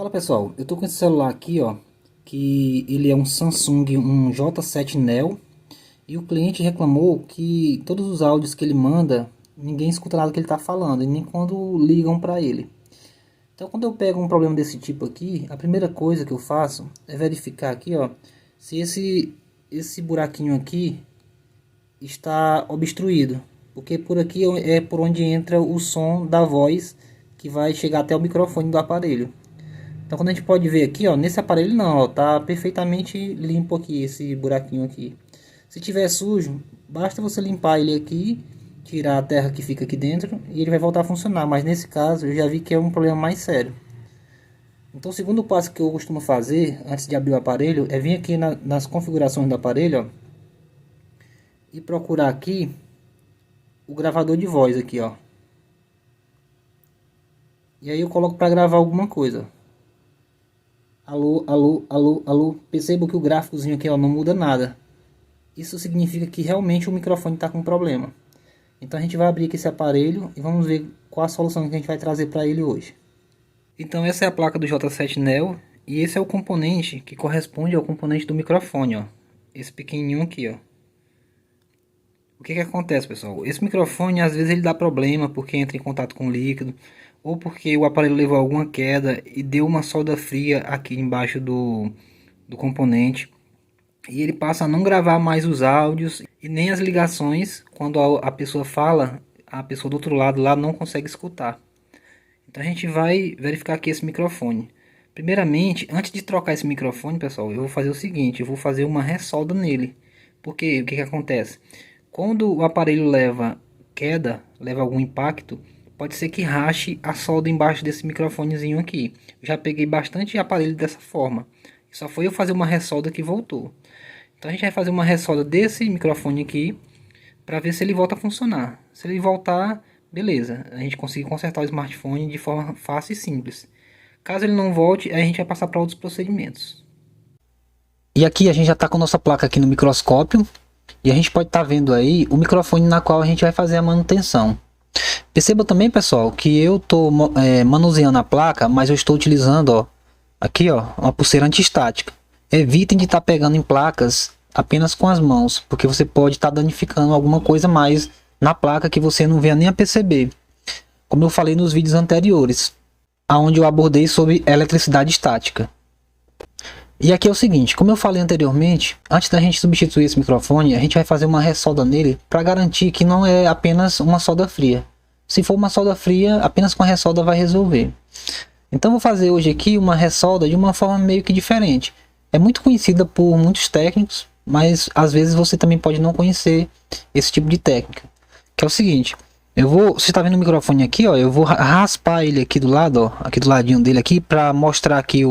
Fala pessoal, eu tô com esse celular aqui, ó, que ele é um Samsung, um J7 Neo, e o cliente reclamou que todos os áudios que ele manda, ninguém escuta nada que ele tá falando, e nem quando ligam para ele. Então quando eu pego um problema desse tipo aqui, a primeira coisa que eu faço é verificar aqui, ó, se esse buraquinho aqui está obstruído, porque por aqui é por onde entra o som da voz que vai chegar até o microfone do aparelho. Então quando a gente pode ver aqui, ó, nesse aparelho não, ó, tá perfeitamente limpo aqui esse buraquinho aqui. Se tiver sujo, basta você limpar ele aqui, tirar a terra que fica aqui dentro e ele vai voltar a funcionar. Mas nesse caso eu já vi que é um problema mais sério. Então o segundo passo que eu costumo fazer antes de abrir o aparelho é vir aqui nas configurações do aparelho, ó, e procurar aqui o gravador de voz aqui, ó. E aí eu coloco para gravar alguma coisa. Alô, alô, alô, alô. Percebo que o gráficozinho aqui, ó, não muda nada. Isso significa que realmente o microfone está com problema. Então a gente vai abrir aqui esse aparelho e vamos ver qual a solução que a gente vai trazer para ele hoje. Então essa é a placa do J7 Neo e esse é o componente que corresponde ao componente do microfone, ó. Esse pequenininho aqui, ó. O que que acontece, pessoal? Esse microfone às vezes ele dá problema porque entra em contato com líquido ou porque o aparelho levou alguma queda e deu uma solda fria aqui embaixo do componente. E ele passa a não gravar mais os áudios e nem as ligações. Quando a pessoa fala, a pessoa do outro lado lá não consegue escutar. Então a gente vai verificar aqui esse microfone. Primeiramente, antes de trocar esse microfone, pessoal, eu vou fazer o seguinte, eu vou fazer uma ressolda nele. Porque o que que acontece? Quando o aparelho leva queda, leva algum impacto, pode ser que rache a solda embaixo desse microfonezinho aqui. Eu já peguei bastante aparelho dessa forma. Só foi eu fazer uma ressolda que voltou. Então a gente vai fazer uma ressolda desse microfone aqui para ver se ele volta a funcionar. Se ele voltar, beleza, a gente consegue consertar o smartphone de forma fácil e simples. Caso ele não volte, aí a gente vai passar para outros procedimentos. E aqui a gente já está com a nossa placa aqui no microscópio e a gente pode estar vendo aí o microfone na qual a gente vai fazer a manutenção. Perceba também, pessoal, que eu estou manuseando a placa, mas eu estou utilizando, ó, aqui, ó, uma pulseira antiestática. Evitem de estar pegando em placas apenas com as mãos, porque você pode estar danificando alguma coisa mais na placa que você não venha nem a perceber. Como eu falei nos vídeos anteriores, onde eu abordei sobre eletricidade estática. E aqui é o seguinte, como eu falei anteriormente, antes da gente substituir esse microfone, a gente vai fazer uma ressolda nele para garantir que não é apenas uma solda fria. Se for uma solda fria, apenas com a ressolda vai resolver. Então vou fazer hoje aqui uma ressolda de uma forma meio que diferente. É muito conhecida por muitos técnicos, mas às vezes você também pode não conhecer esse tipo de técnica. Que é o seguinte, você está vendo o microfone aqui, ó, eu vou raspar ele aqui do lado, ó, aqui do ladinho dele aqui, para mostrar aqui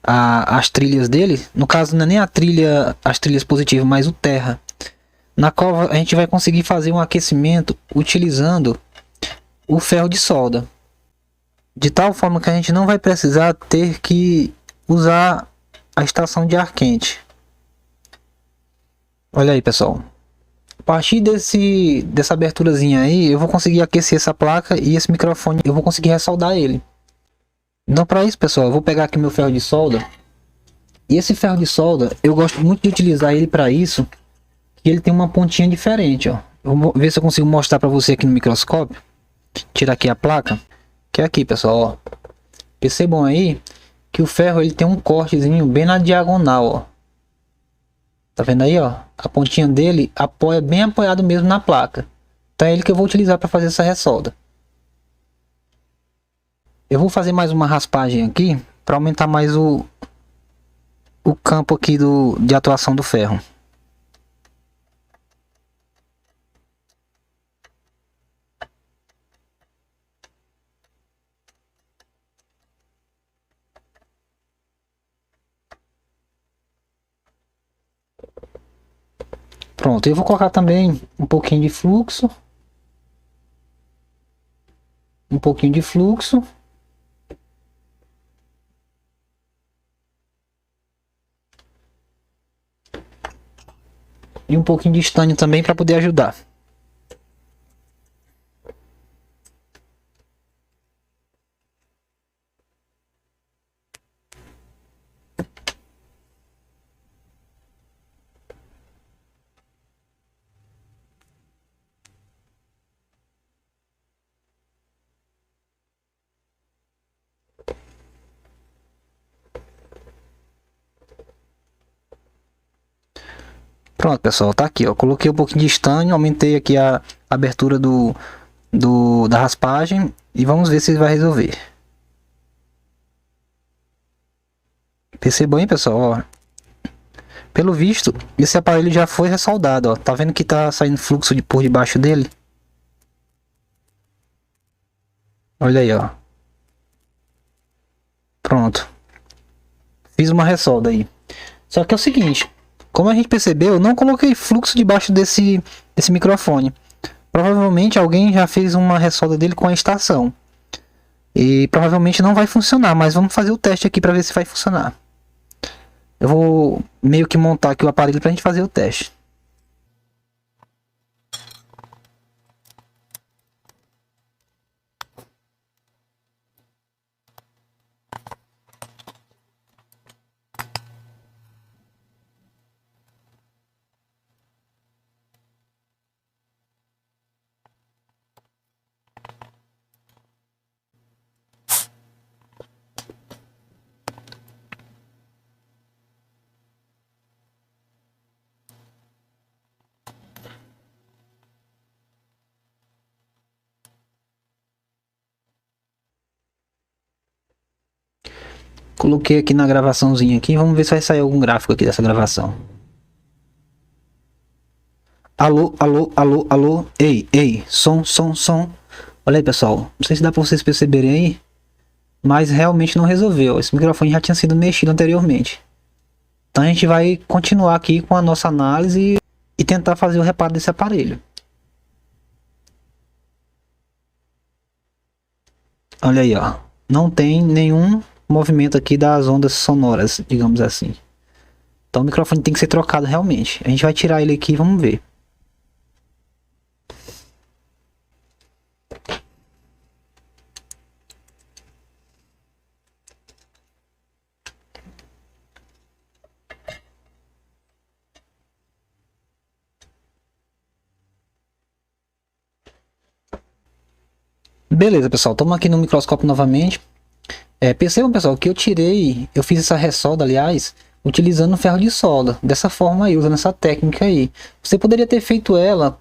as trilhas dele. No caso não é nem as trilhas positivas, mas o terra, na qual a gente vai conseguir fazer um aquecimento utilizando o ferro de solda, de tal forma que a gente não vai precisar ter que usar a estação de ar quente. Olha aí, pessoal, a partir dessa aberturazinha aí eu vou conseguir aquecer essa placa e esse microfone eu vou conseguir ressoldar ele. Então para isso, pessoal, eu vou pegar aqui meu ferro de solda. E esse ferro de solda eu gosto muito de utilizar ele para isso, que ele tem uma pontinha diferente, ó. Eu vou ver se eu consigo mostrar para você aqui no microscópio. Tirar aqui a placa, que é aqui, pessoal, ó. Percebam aí que o ferro ele tem um cortezinho bem na diagonal, ó. Tá vendo aí, ó? A pontinha dele apoia bem apoiado mesmo na placa. Então é ele que eu vou utilizar para fazer essa ressolda. Eu vou fazer mais uma raspagem aqui para aumentar mais o campo aqui de atuação do ferro. Pronto, eu vou colocar também um pouquinho de fluxo. Um pouquinho de fluxo. E um pouquinho de estanho também para poder ajudar. Pronto, pessoal, tá aqui, ó. Coloquei um pouquinho de estanho, aumentei aqui a abertura da raspagem e vamos ver se vai resolver. Percebam aí, pessoal, ó. Pelo visto, esse aparelho já foi ressoldado, ó. Tá vendo que tá saindo fluxo por debaixo dele? Olha aí, ó. Pronto. Fiz uma ressolda aí. Só que é o seguinte, como a gente percebeu, eu não coloquei fluxo debaixo desse microfone. Provavelmente alguém já fez uma ressolda dele com a estação. E provavelmente não vai funcionar, mas vamos fazer o teste aqui para ver se vai funcionar. Eu vou meio que montar aqui o aparelho para a gente fazer o teste. Coloquei aqui na gravaçãozinha aqui, vamos ver se vai sair algum gráfico aqui dessa gravação. Alô, alô, alô, alô, ei, som. Olha aí, pessoal, não sei se dá para vocês perceberem aí, mas realmente não resolveu. Esse microfone já tinha sido mexido anteriormente. Então a gente vai continuar aqui com a nossa análise e tentar fazer o reparo desse aparelho. Olha aí, ó, não tem nenhum movimento aqui das ondas sonoras, digamos assim. Então o microfone tem que ser trocado realmente. A gente vai tirar ele aqui e vamos ver. Beleza, pessoal, estamos aqui no microscópio novamente. Percebam, pessoal, que eu fiz essa ressolda, aliás, utilizando ferro de solda, dessa forma aí, usando essa técnica aí. Você poderia ter feito ela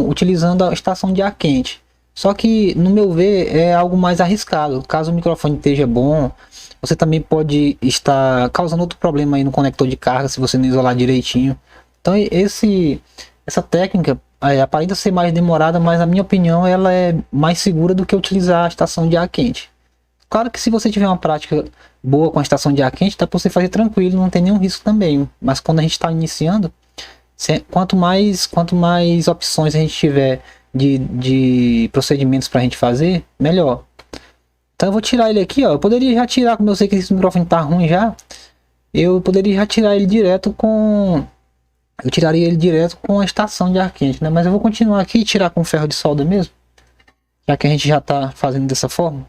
utilizando a estação de ar quente, só que, no meu ver, é algo mais arriscado. Caso o microfone esteja bom, você também pode estar causando outro problema aí no conector de carga, se você não isolar direitinho. Então, essa técnica aparenta ser mais demorada, mas na minha opinião, ela é mais segura do que utilizar a estação de ar quente. Claro que se você tiver uma prática boa com a estação de ar quente, dá para você fazer tranquilo, não tem nenhum risco também. Mas quando a gente está iniciando, quanto mais opções a gente tiver de procedimentos para a gente fazer, melhor. Então eu vou tirar ele aqui, ó. Eu poderia já tirar, como eu sei que esse microfone tá ruim já, eu poderia já tirar ele direto com... Eu tiraria ele direto com a estação de ar quente, né? Mas eu vou continuar aqui e tirar com ferro de solda mesmo, já que a gente já está fazendo dessa forma.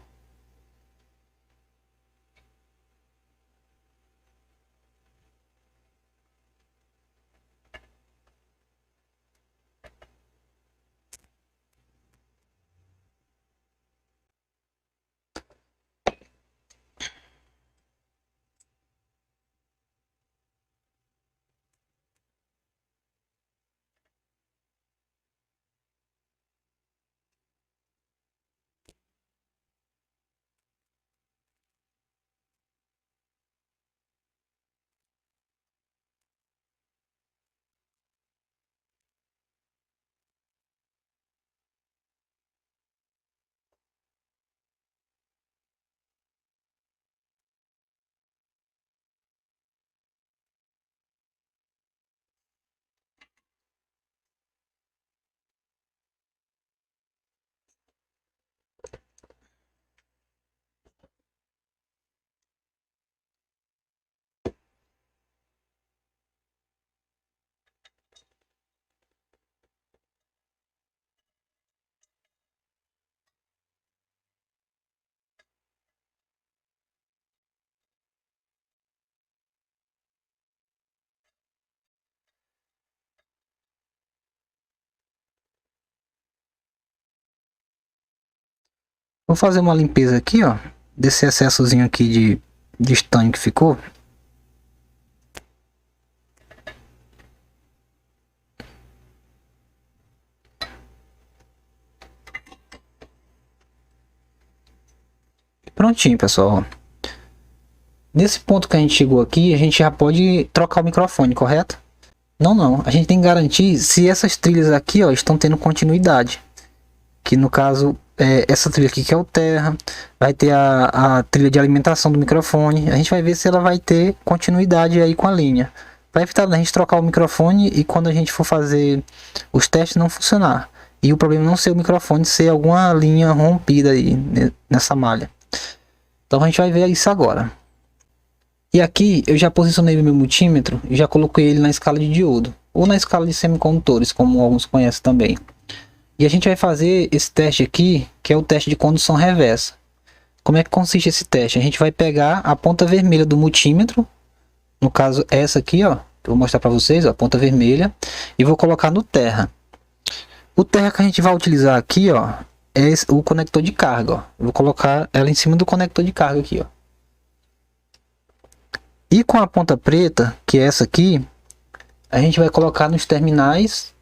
Vou fazer uma limpeza aqui, ó, desse excessozinho aqui de estanho que ficou. prontinho, pessoal. Nesse ponto que a gente chegou aqui, a gente já pode trocar o microfone, correto? Não. A gente tem que garantir se essas trilhas aqui, ó, estão tendo continuidade. Que no caso, essa trilha aqui que é o Terra, vai ter a trilha de alimentação do microfone. A gente vai ver se ela vai ter continuidade aí com a linha. Para evitar a gente trocar o microfone e quando a gente for fazer os testes não funcionar. E o problema não ser o microfone, ser alguma linha rompida aí nessa malha. Então a gente vai ver isso agora. E aqui eu já posicionei o meu multímetro e já coloquei ele na escala de diodo. Ou na escala de semicondutores, como alguns conhecem também. E a gente vai fazer esse teste aqui, que é o teste de condução reversa. Como é que consiste esse teste? A gente vai pegar a ponta vermelha do multímetro. No caso essa aqui, ó. Que eu vou mostrar para vocês, ó, a ponta vermelha. E vou colocar no Terra. O Terra que a gente vai utilizar aqui, ó, é o conector de carga, ó. Eu vou colocar ela em cima do conector de carga aqui, ó. E com a ponta preta, que é essa aqui, a gente vai colocar nos terminais,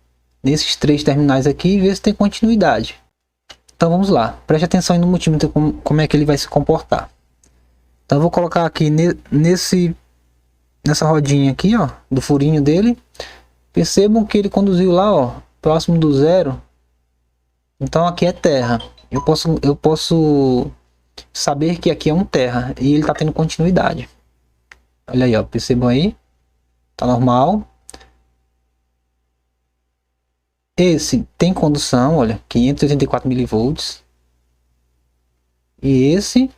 nesses 3 terminais aqui, e ver se tem continuidade. Então vamos lá, preste atenção aí no multímetro como é que ele vai se comportar. Então eu vou colocar aqui nessa rodinha aqui, ó, do furinho dele. Percebam que ele conduziu lá, ó, próximo do 0. Então aqui é Terra. Eu posso saber que aqui é um Terra e ele está tendo continuidade. Olha aí, ó, percebam aí, tá normal. Esse tem condução, olha, 584 milivolts. E esse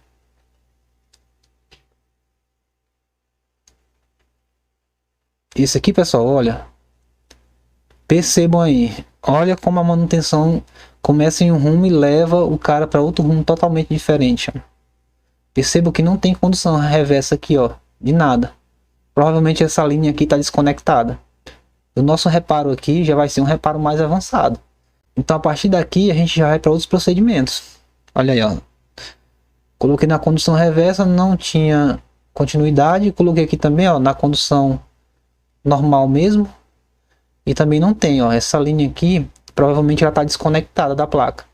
aqui, pessoal, olha, percebam aí, olha como a manutenção começa em um rumo e leva o cara para outro rumo totalmente diferente. Ó. Percebam que não tem condução reversa aqui, ó. De nada. Provavelmente essa linha aqui está desconectada. O nosso reparo aqui já vai ser um reparo mais avançado. Então a partir daqui a gente já vai para outros procedimentos. Olha aí, ó. Coloquei na condução reversa, não tinha continuidade. Coloquei aqui também, ó, na condução normal mesmo. E também não tem, ó. Essa linha aqui, provavelmente ela está desconectada da placa.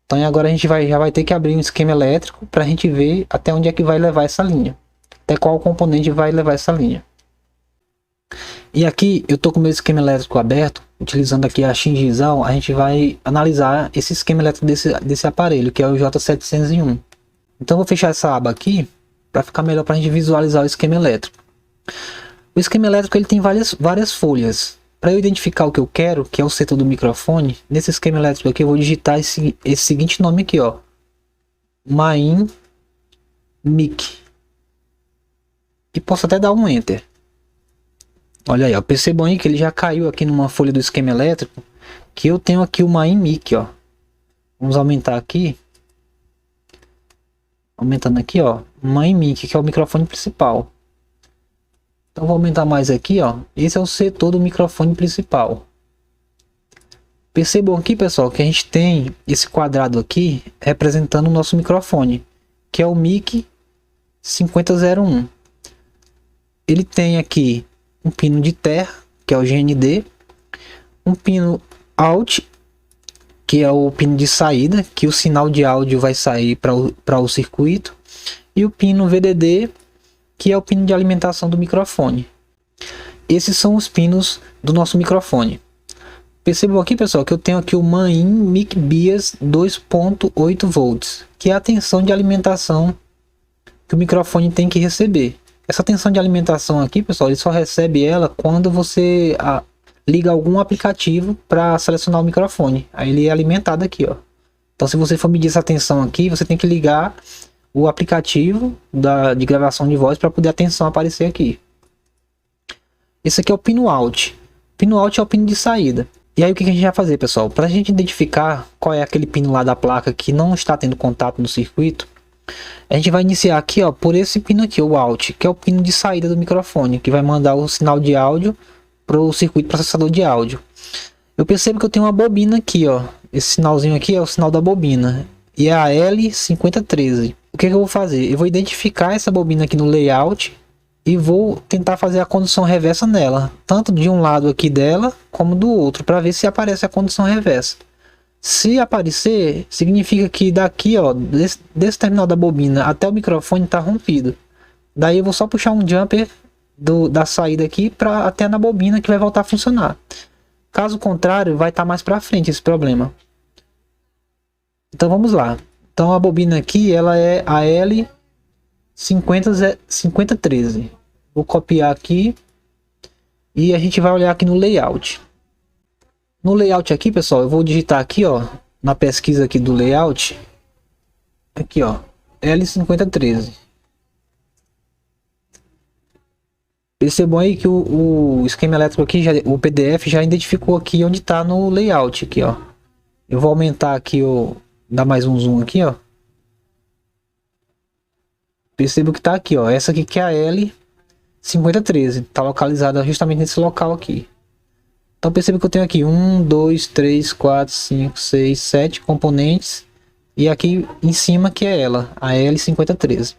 Então agora a gente já vai ter que abrir um esquema elétrico para a gente ver até onde é que vai levar essa linha. Até qual componente vai levar essa linha. E aqui eu estou com o meu esquema elétrico aberto, utilizando aqui a Xingizal. A gente vai analisar esse esquema elétrico desse aparelho, que é o J701. Então eu vou fechar essa aba aqui, para ficar melhor para a gente visualizar o esquema elétrico. O esquema elétrico ele tem várias folhas. Para eu identificar o que eu quero, que é o setor do microfone, nesse esquema elétrico aqui eu vou digitar esse seguinte nome aqui, ó. Main Mic. E posso até dar um Enter. Olha aí, ó, percebam aí que ele já caiu aqui numa folha do esquema elétrico. Que eu tenho aqui o Main Mic, ó. Vamos aumentar aqui. Aumentando aqui, ó. Main Mic, que é o microfone principal. Então vou aumentar mais aqui, ó. Esse é o setor do microfone principal. Percebam aqui, pessoal, que a gente tem esse quadrado aqui representando o nosso microfone, que é o Mic 5001. Ele tem aqui um pino de terra, que é o GND, um pino Out, que é o pino de saída, que o sinal de áudio vai sair para o circuito, e o pino VDD, que é o pino de alimentação do microfone. Esses são os pinos do nosso microfone. Percebam aqui, pessoal, que eu tenho aqui o Main Mic Bias 2.8 volts, que é a tensão de alimentação que o microfone tem que receber. Essa tensão de alimentação aqui, pessoal, ele só recebe ela quando você liga algum aplicativo para selecionar o microfone. Aí ele é alimentado aqui, ó. Então se você for medir essa tensão aqui, você tem que ligar o aplicativo de gravação de voz para poder a tensão aparecer aqui. Esse aqui é o pino Out. Pino Out é o pino de saída. E aí o que a gente vai fazer, pessoal? Para a gente identificar qual é aquele pino lá da placa que não está tendo contato no circuito, a gente vai iniciar aqui, ó, por esse pino aqui, o Out, que é o pino de saída do microfone, que vai mandar o sinal de áudio para o circuito processador de áudio. Eu percebo que eu tenho uma bobina aqui, ó. Esse sinalzinho aqui é o sinal da bobina. E é a L5013. O que eu vou fazer? Eu vou identificar essa bobina aqui no layout e vou tentar fazer a condução reversa nela, tanto de um lado aqui dela como do outro, para ver se aparece a condução reversa. Se aparecer, significa que daqui, ó, desse terminal da bobina até o microfone está rompido. Daí eu vou só puxar um jumper da saída aqui para até na bobina, que vai voltar a funcionar. Caso contrário, vai estar mais para frente esse problema. Então vamos lá. Então a bobina aqui, ela é a L5013. Vou copiar aqui e a gente vai olhar aqui no layout. No layout aqui, pessoal, eu vou digitar aqui, ó, na pesquisa aqui do layout, aqui, ó, L5013. Percebam aí que o esquema elétrico aqui, o PDF já identificou aqui onde está no layout aqui, ó. Eu vou aumentar aqui, dar mais um zoom aqui, ó. Percebo que está aqui, ó. Essa aqui que é a L5013, está localizada justamente nesse local aqui. Então perceba que eu tenho aqui 1, 2, 3, 4, 5, 6, 7 componentes. E aqui em cima que é ela, a L5013.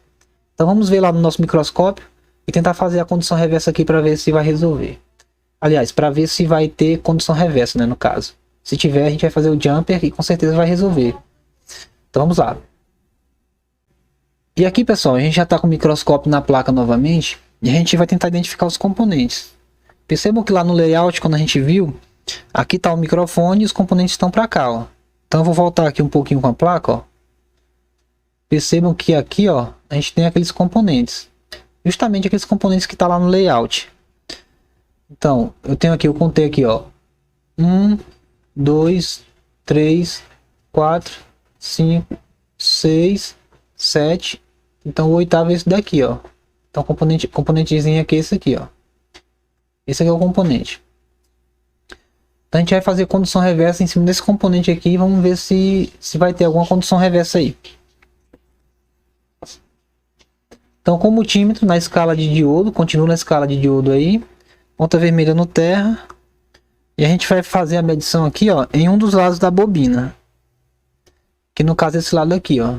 Então vamos ver lá no nosso microscópio e tentar fazer a condução reversa aqui para ver se vai resolver. Aliás, para ver se vai ter condução reversa, né, no caso. Se tiver, a gente vai fazer o jumper e com certeza vai resolver. Então vamos lá. E aqui, pessoal, a gente já está com o microscópio na placa novamente e a gente vai tentar identificar os componentes. Percebam que lá no layout, quando a gente viu, aqui está o microfone e os componentes estão para cá, ó. Então eu vou voltar aqui um pouquinho com a placa, ó. Percebam que aqui, ó, a gente tem aqueles componentes. Justamente aqueles componentes que está lá no layout. Então, eu tenho aqui, eu contei aqui, ó. 1, 2, 3, 4, 5, 6, 7. Então o oitavo é esse daqui, ó. Então componentezinho aqui é esse aqui, ó. Esse aqui é o componente. Então a gente vai fazer condução reversa em cima desse componente aqui e vamos ver se vai ter alguma condução reversa aí. Então com o multímetro na escala de diodo, continua na escala de diodo aí. Ponta vermelha no terra. E a gente vai fazer a medição aqui, ó, em um dos lados da bobina. Que no caso é esse lado aqui, ó.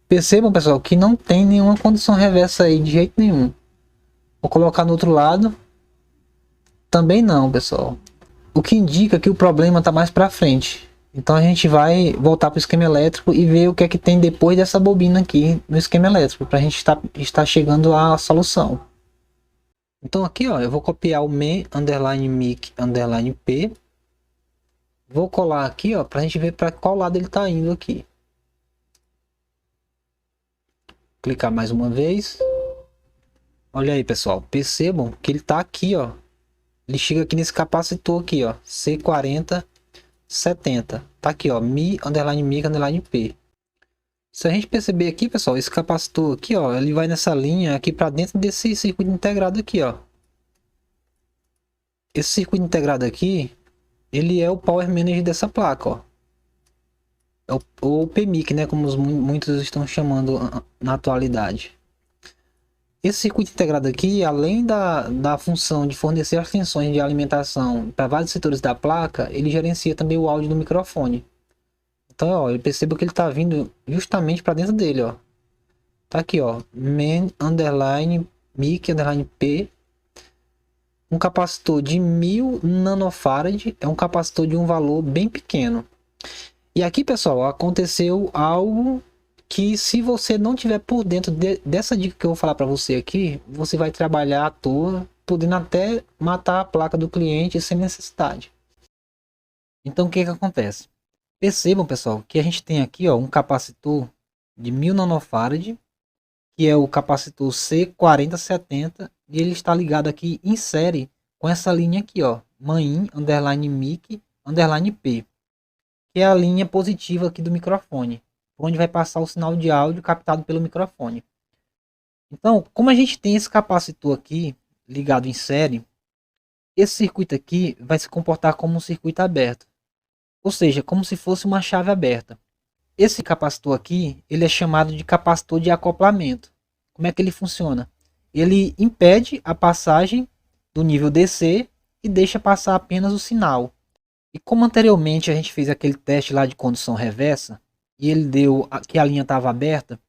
Percebam, pessoal, que não tem nenhuma condução reversa aí de jeito nenhum. Vou colocar no outro lado. Também não, pessoal. O que indica que o problema está mais para frente. Então a gente vai voltar para o esquema elétrico e ver o que é que tem depois dessa bobina aqui no esquema elétrico, para a gente estar chegando à solução. Então aqui, ó, eu vou copiar o men_mic_p. Vou colar aqui, ó, para a gente ver para qual lado ele está indo aqui. Clicar mais uma vez. Olha aí, pessoal, percebam que ele está aqui, ó. Ele chega aqui nesse capacitor aqui, ó, C4070. Tá aqui, ó, mi_mic_p. Se a gente perceber aqui, pessoal, esse capacitor aqui, ó, ele vai nessa linha aqui para dentro desse circuito integrado aqui, ó. Esse circuito integrado aqui, ele é o power manager dessa placa, ó. É o PMIC, né, como muitos estão chamando na atualidade. Esse circuito integrado aqui, além da função de fornecer as tensões de alimentação para vários setores da placa, ele gerencia também o áudio do microfone. Então, ó, eu percebo que ele está vindo justamente para dentro dele, ó. Tá aqui, ó, men_mic_p. Um capacitor de 1000 nanofarad, é um capacitor de um valor bem pequeno. E aqui, pessoal, aconteceu algo que, se você não tiver por dentro dessa dica que eu vou falar para você aqui, você vai trabalhar à toa, podendo até matar a placa do cliente sem necessidade. Então o que acontece? Percebam, pessoal, que a gente tem aqui, ó, um capacitor de 1000 nanofarad, que é o capacitor C4070, e ele está ligado aqui em série com essa linha aqui, ó, main_mic_p, que é a linha positiva aqui do microfone, onde vai passar o sinal de áudio captado pelo microfone. Então, como a gente tem esse capacitor aqui ligado em série, esse circuito aqui vai se comportar como um circuito aberto, ou seja, como se fosse uma chave aberta. Esse capacitor aqui, ele é chamado de capacitor de acoplamento. Como é que ele funciona? Ele impede a passagem do nível DC e deixa passar apenas o sinal. E como anteriormente a gente fez aquele teste lá de condução reversa, e ele deu que a linha estava aberta,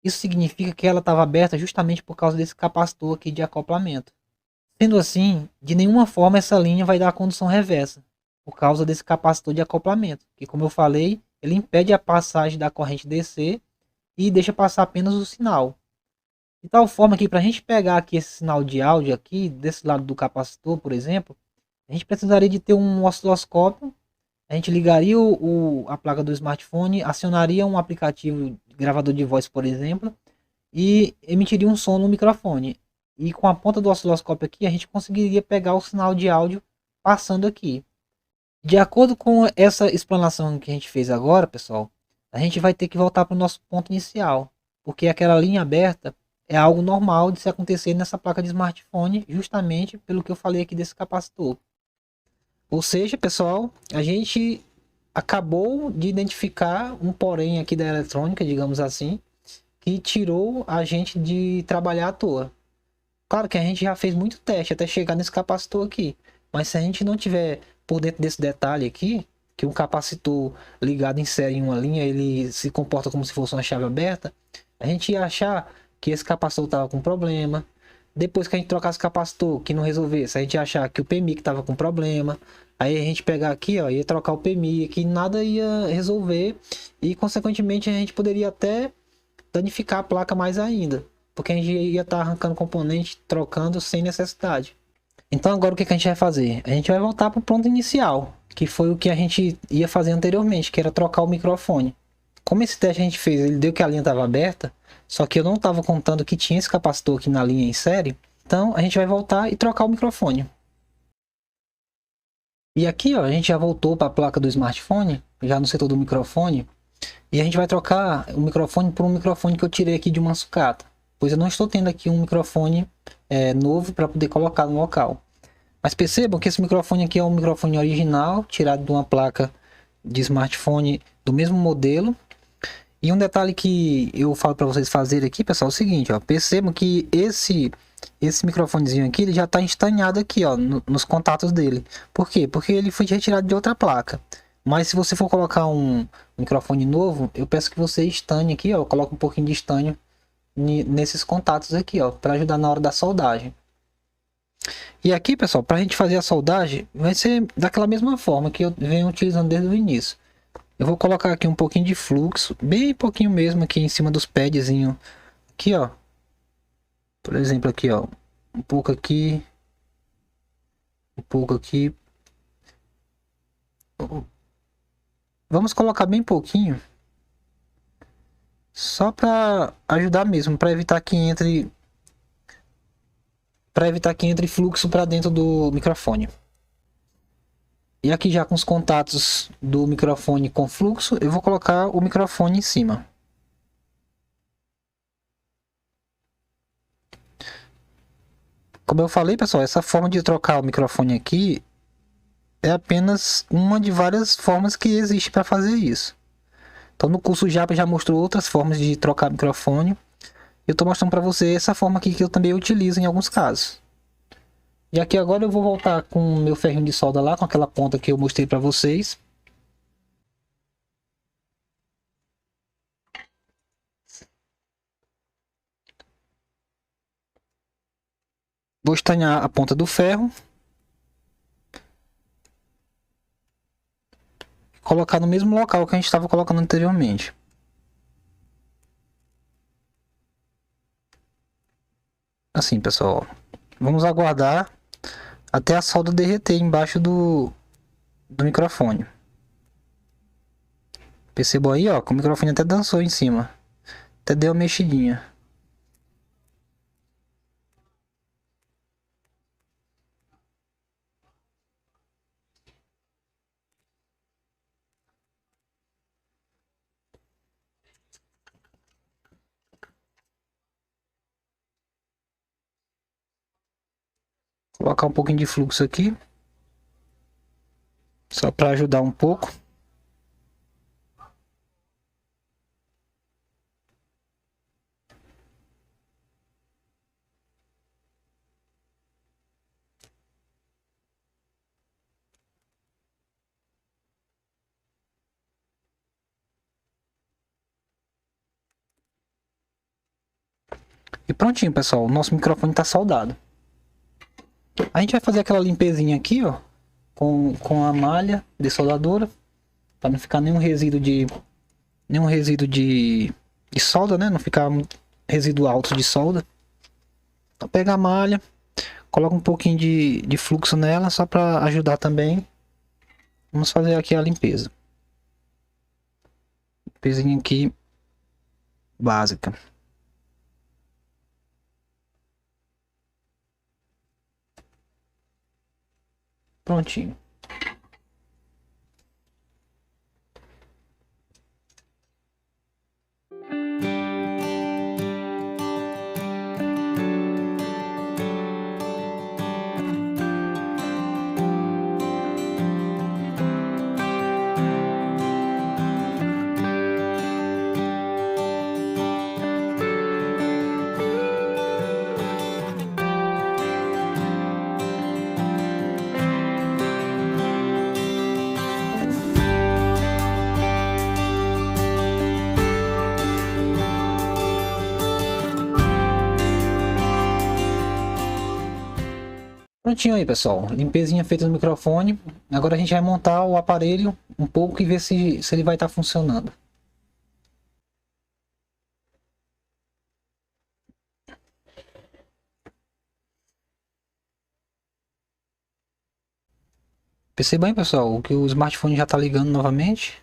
isso significa que ela estava aberta justamente por causa desse capacitor aqui de acoplamento. Sendo assim, de nenhuma forma essa linha vai dar a condução reversa. por causa desse capacitor de acoplamento, que como eu falei, ele impede a passagem da corrente DC e deixa passar apenas o sinal. De tal forma que para a gente pegar aqui esse sinal de áudio aqui, desse lado do capacitor, por exemplo, a gente precisaria de ter um osciloscópio. A gente ligaria a placa do smartphone, acionaria um aplicativo gravador de voz, por exemplo, e emitiria um som no microfone. E com a ponta do osciloscópio aqui, a gente conseguiria pegar o sinal de áudio passando aqui. De acordo com essa explanação que a gente fez agora, pessoal, a gente vai ter que voltar para o nosso ponto inicial, porque aquela linha aberta é algo normal de se acontecer nessa placa de smartphone, justamente pelo que eu falei aqui desse capacitor. Ou seja, pessoal, a gente acabou de identificar um porém aqui da eletrônica, digamos assim, que tirou a gente de trabalhar à toa. Claro que a gente já fez muito teste até chegar nesse capacitor aqui, mas se a gente não tiver por dentro desse detalhe aqui, que um capacitor ligado em série em uma linha, ele se comporta como se fosse uma chave aberta, a gente ia achar que esse capacitor estava com problema. Depois que a gente trocasse o capacitor, que não resolvesse, a gente ia achar que o PMI estava com problema. Aí a gente pegar aqui, ó, ia trocar o PMI, que nada ia resolver e consequentemente a gente poderia até danificar a placa mais ainda, porque a gente ia estar arrancando componente, trocando sem necessidade. Então agora o que a gente vai fazer? A gente vai voltar para o ponto inicial, que foi o que a gente ia fazer anteriormente, que era trocar o microfone. Como esse teste a gente fez, ele deu que a linha estava aberta, só que eu não estava contando que tinha esse capacitor aqui na linha em série, então a gente vai voltar e trocar o microfone. E aqui, ó, a gente já voltou para a placa do smartphone, já no setor do microfone, e a gente vai trocar o microfone por um microfone que eu tirei aqui de uma sucata, pois eu não estou tendo aqui um microfone novo para poder colocar no local. Mas percebam que esse microfone aqui é um microfone original, tirado de uma placa de smartphone do mesmo modelo. E um detalhe que eu falo para vocês fazerem aqui, pessoal, é o seguinte, ó, percebam que esse microfonezinho aqui, ele já está estanhado aqui, ó, nos contatos dele. Por quê? Porque ele foi retirado de outra placa. Mas se você for colocar um microfone novo, eu peço que você estane aqui, ó, coloque um pouquinho de estanho nesses contatos aqui, ó, para ajudar na hora da soldagem. E aqui, pessoal, para a gente fazer a soldagem, vai ser daquela mesma forma que eu venho utilizando desde o início. Eu vou colocar aqui um pouquinho de fluxo, bem pouquinho mesmo aqui em cima dos padzinhos. Aqui, ó. Por exemplo, aqui, ó. Um pouco aqui. Um pouco aqui. Vamos colocar bem pouquinho. Só para ajudar mesmo, para evitar que entre fluxo para dentro do microfone. E aqui já com os contatos do microfone com fluxo, eu vou colocar o microfone em cima. Como eu falei, pessoal, essa forma de trocar o microfone aqui é apenas uma de várias formas que existe para fazer isso. Então no curso Japa já mostrou outras formas de trocar microfone. Eu estou mostrando para você essa forma aqui que eu também utilizo em alguns casos. E aqui agora eu vou voltar com o meu ferrinho de solda lá, com aquela ponta que eu mostrei para vocês. Vou estanhar a ponta do ferro. Colocar no mesmo local que a gente estava colocando anteriormente. Assim, pessoal. Vamos aguardar até a solda derreter embaixo do microfone. Percebam aí, ó, que o microfone até dançou em cima. Até deu uma mexidinha. Colocar um pouquinho de fluxo aqui. Só para ajudar um pouco. E prontinho, pessoal. O nosso microfone está soldado. A gente vai fazer aquela limpezinha aqui, ó, com a malha de soldadora, para não ficar nenhum resíduo de solda, né? Não ficar resíduo alto de solda. Então pega a malha, coloca um pouquinho de fluxo nela, só para ajudar também. Vamos fazer aqui a limpeza. Limpezinha aqui básica. Prontinho. Prontinho aí, pessoal. Limpezinha feita no microfone. Agora a gente vai montar o aparelho um pouco e ver se ele vai estar funcionando. Perceba aí, pessoal, que o smartphone já está ligando novamente.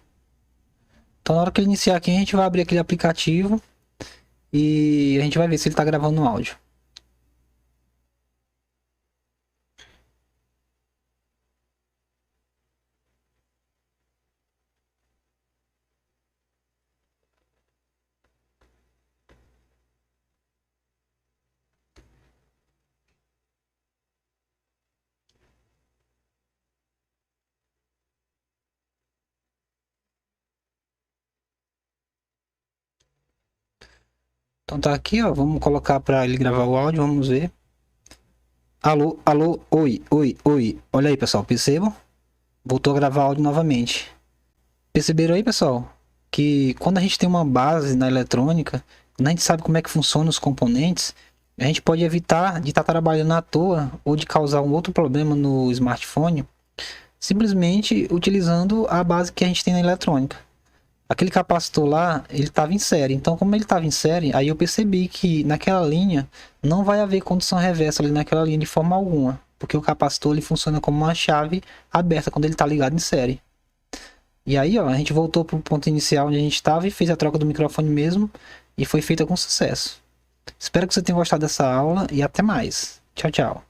Então na hora que ele iniciar aqui, a gente vai abrir aquele aplicativo e a gente vai ver se ele está gravando no áudio. Então tá aqui, ó. Vamos colocar para ele gravar o áudio, vamos ver. Alô, alô, oi, oi, oi. Olha aí, pessoal, percebam? Voltou a gravar áudio novamente. Perceberam aí, pessoal? Que quando a gente tem uma base na eletrônica, quando a gente sabe como é que funcionam os componentes, a gente pode evitar de estar trabalhando à toa ou de causar um outro problema no smartphone, simplesmente utilizando a base que a gente tem na eletrônica. Aquele capacitor lá, ele estava em série. Então, como ele estava em série, aí eu percebi que naquela linha não vai haver condução reversa ali naquela linha de forma alguma. Porque o capacitor ele funciona como uma chave aberta quando ele está ligado em série. E aí, ó, a gente voltou para o ponto inicial onde a gente estava e fez a troca do microfone mesmo. E foi feita com sucesso. Espero que você tenha gostado dessa aula e até mais. Tchau, tchau.